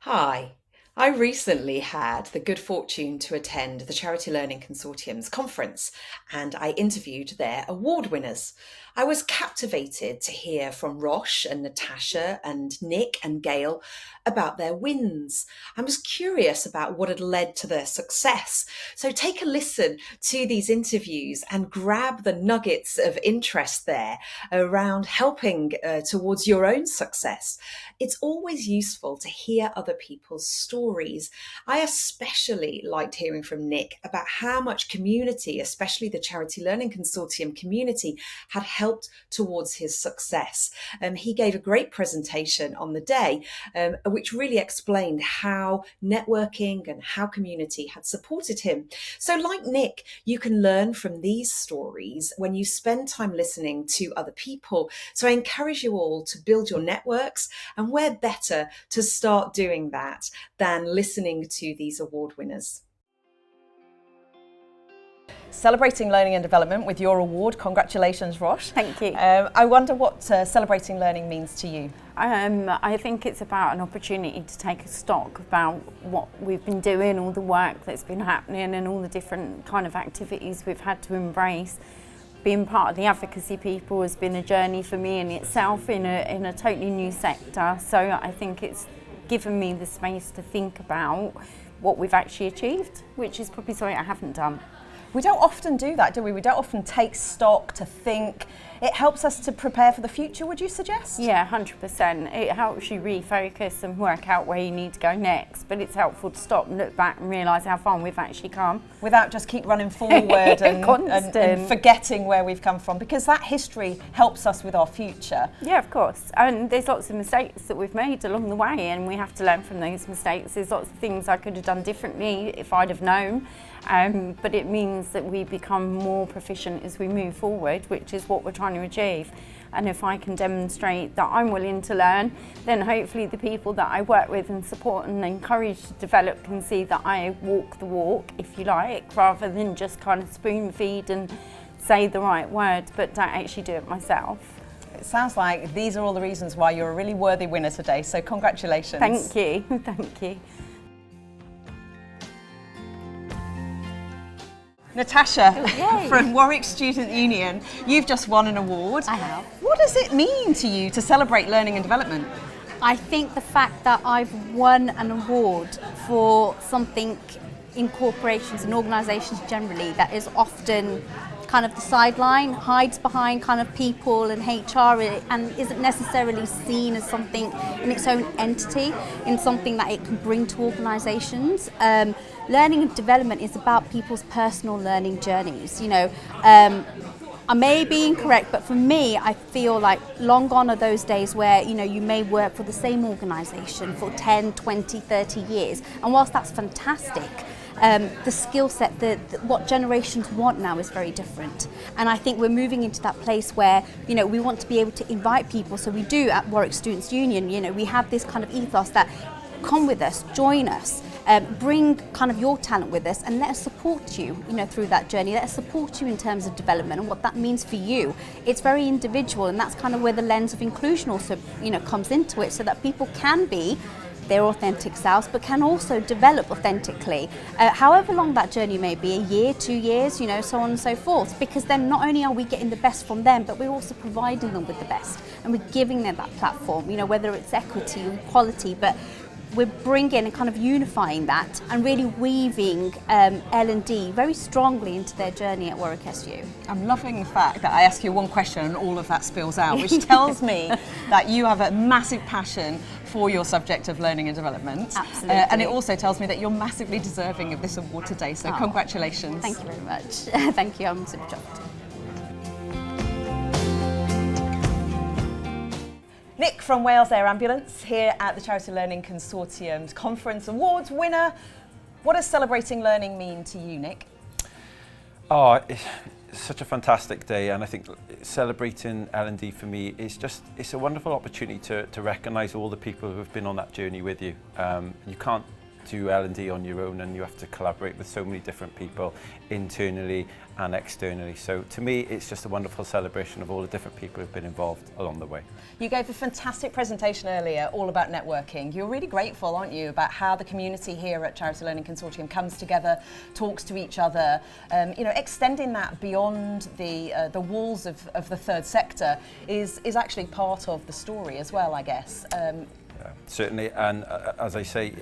Hi. I recently had the good fortune to attend the Charity Learning Consortium's conference and I interviewed their award winners. I was captivated to hear from Rosh and Natasha and Nick and Gail about their wins. I was curious about what had led to their success. So take a listen to these interviews and grab the nuggets of interest there around helping towards your own success. It's always useful to hear other people's stories. I especially liked hearing from Nick about how much community, especially the Charity Learning Consortium community, had helped towards his success. He gave a great presentation on the day, which really explained how networking and how community had supported him. So, like Nick, you can learn from these stories when you spend time listening to other people. So, I encourage you all to build your networks, and where better to start doing that than listening to these award winners. Celebrating learning and development with your award. Congratulations, Rosh. Thank you. I wonder what celebrating learning means to you. I think it's about an opportunity to take a stock about what we've been doing, all the work that's been happening and all the different kind of activities we've had to embrace. Being part of the advocacy people has been a journey for me in itself in a totally new sector. So I think it's given me the space to think about what we've actually achieved, which is probably something I haven't done. We don't often do that, do we? We don't often take stock to think. It helps us to prepare for the future, would you suggest? Yeah, 100%. It helps you refocus and work out where you need to go next, but it's helpful to stop and look back and realise how far we've actually come. Without just keep running forward and forgetting where we've come from, because that history helps us with our future. Yeah, of course. And there's lots of mistakes that we've made along the way and we have to learn from those mistakes. There's lots of things I could have done differently if I'd have known. But it means that we become more proficient as we move forward, which is what we're trying to achieve. And if I can demonstrate that I'm willing to learn, then hopefully the people that I work with and support and encourage to develop can see that I walk the walk, if you like, rather than just kind of spoon feed and say the right words, but don't actually do it myself. It sounds like these are all the reasons why you're a really worthy winner today, so congratulations. Thank you, thank you. Natasha, from Warwick Student Union, you've just won an award. I have. What does it mean to you to celebrate learning and development? I think the fact that I've won an award for something in corporations and organisations generally that is often kind of the sideline, hides behind kind of people and HR and isn't necessarily seen as something in its own entity, in something that it can bring to organisations. Learning and development is about people's personal learning journeys. You know, I may be incorrect, but for me, I feel like long gone are those days where, you know, you may work for the same organisation for 10, 20, 30 years. And whilst that's fantastic, the skill set, what generations want now is very different. And I think we're moving into that place where, you know, we want to be able to invite people. So we do at Warwick Students Union, you know, we have this kind of ethos that come with us, join us, bring kind of your talent with us and let us support you, you know, through that journey. Let us support you in terms of development and what that means for you. It's very individual, and that's kind of where the lens of inclusion also, you know, comes into it, so that people can be their authentic selves but can also develop authentically, however long that journey may be, a year, 2 years, you know, so on and so forth, because then not only are we getting the best from them, but we're also providing them with the best and we're giving them that platform, you know, whether it's equity or equality, but we're bringing and kind of unifying that and really weaving L&D very strongly into their journey at Warwick SU. I'm loving the fact that I ask you one question and all of that spills out, which tells me that you have a massive passion for your subject of learning and development. Absolutely. And it also tells me that you're massively deserving of this award today, so congratulations. Thank you very much. Thank you, I'm super chuffed. Nick from Wales Air Ambulance here at the Charity Learning Consortium's Conference Awards winner. What does celebrating learning mean to you, Nick? Oh, it's such a fantastic day, and I think celebrating L&D for me is it's a wonderful opportunity to recognise all the people who have been on that journey with you. You can't do L&D on your own, and you have to collaborate with so many different people internally and externally. So to me, it's just a wonderful celebration of all the different people who've been involved along the way. You gave a fantastic presentation earlier all about networking. You're really grateful, aren't you, about how the community here at Charity Learning Consortium comes together, talks to each other, extending that beyond the walls of the third sector is actually part of the story as well, I guess. Yeah, certainly, and as I say,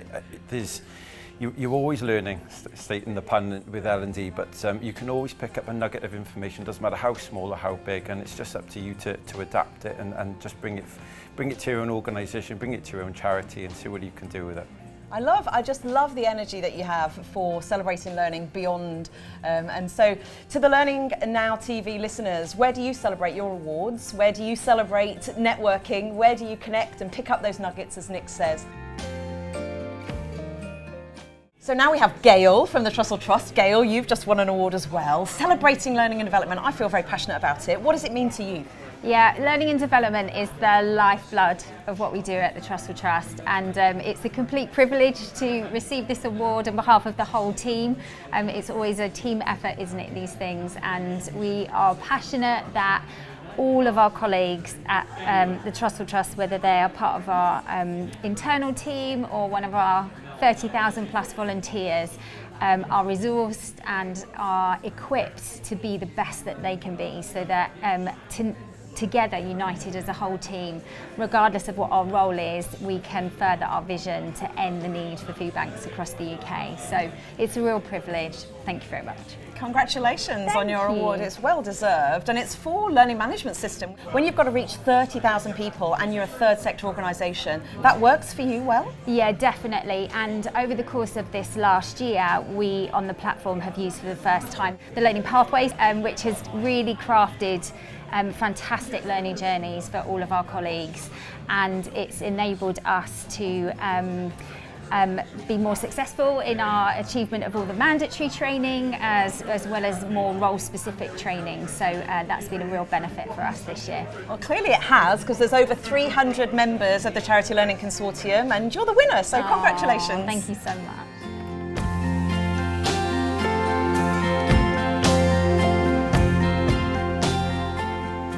you're always learning, stating the pun with L&D, but you can always pick up a nugget of information, doesn't matter how small or how big, and it's just up to you to adapt it and just bring it to your own organisation, bring it to your own charity and see what you can do with it. I just love the energy that you have for celebrating learning beyond. And so to the Learning Now TV listeners, where do you celebrate your awards? Where do you celebrate networking? Where do you connect and pick up those nuggets, as Nick says? So now we have Gail from the Trussell Trust. Gail, you've just won an award as well. Celebrating learning and development. I feel very passionate about it. What does it mean to you? Yeah, learning and development is the lifeblood of what we do at the Trussell Trust, and it's a complete privilege to receive this award on behalf of the whole team. It's always a team effort, isn't it, these things, and we are passionate that all of our colleagues at the Trussell Trust, whether they are part of our internal team or one of our 30,000 plus volunteers, are resourced and are equipped to be the best that they can be, so that together, united as a whole team, regardless of what our role is, we can further our vision to end the need for food banks across the UK. So it's a real privilege. Thank you very much. Congratulations on your award. It's well deserved, and it's for learning management system. When you've got to reach 30,000 people and you're a third sector organisation, that works for you well? Yeah, definitely. And over the course of this last year, we on the platform have used for the first time the Learning Pathways, which has really crafted fantastic learning journeys for all of our colleagues, and it's enabled us to be more successful in our achievement of all the mandatory training as well as more role-specific training. So that's been a real benefit for us this year. Well, clearly it has, because there's over 300 members of the Charity Learning Consortium, and you're the winner, so congratulations. Thank you so much.